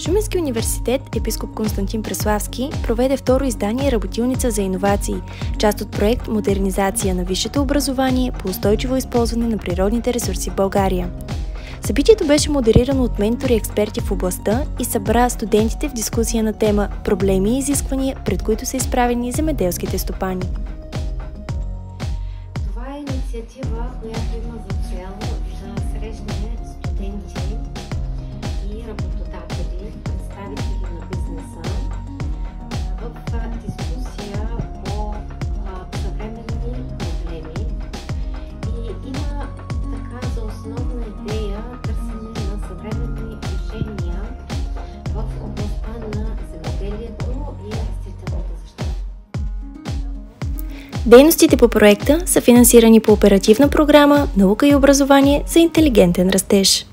Шуменски университет епископ Константин Преславски проведе второ издание Работилница за иновации, част от проект Модернизация на висшето образование по устойчиво използване на природните ресурси в България. Събитието беше модерирано от ментори и експерти в областта и събра студентите в дискусия на тема проблеми и изисквания, пред които са изправени земеделските стопани. Това е инициатива, която има за цел да срещне студенти и работодатели, представители на бизнеса в дискусия по съвременни проблеми и има така за основна идея търсене на съвременни решения в областта на земеделието и растителната защита. Дейностите по проекта са финансирани по оперативна програма «Наука и образование за интелигентен растеж».